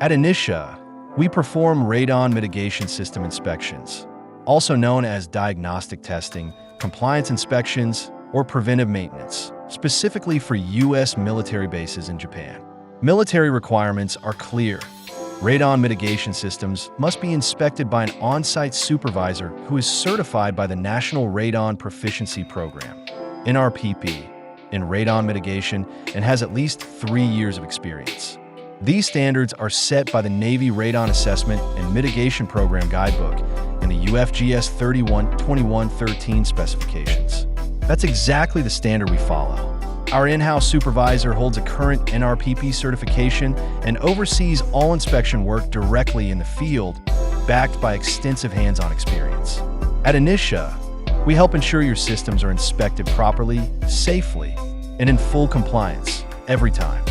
At Initia, we perform radon mitigation system inspections, also known as diagnostic testing, compliance inspections, or preventive maintenance, specifically for U.S. military bases in Japan. Military requirements are clear. Radon mitigation systems must be inspected by an on-site supervisor who is certified by the National Radon Proficiency Program, NRPP, in radon mitigation and has at least 3 years of experience. These standards are set by the Navy Radon Assessment and Mitigation Program Guidebook and the UFGS 31-2113 specifications. That's exactly the standard we follow. Our in-house supervisor holds a current NRPP certification and oversees all inspection work directly in the field, backed by extensive hands-on experience. At Initia, we help ensure your systems are inspected properly, safely, and in full compliance every time.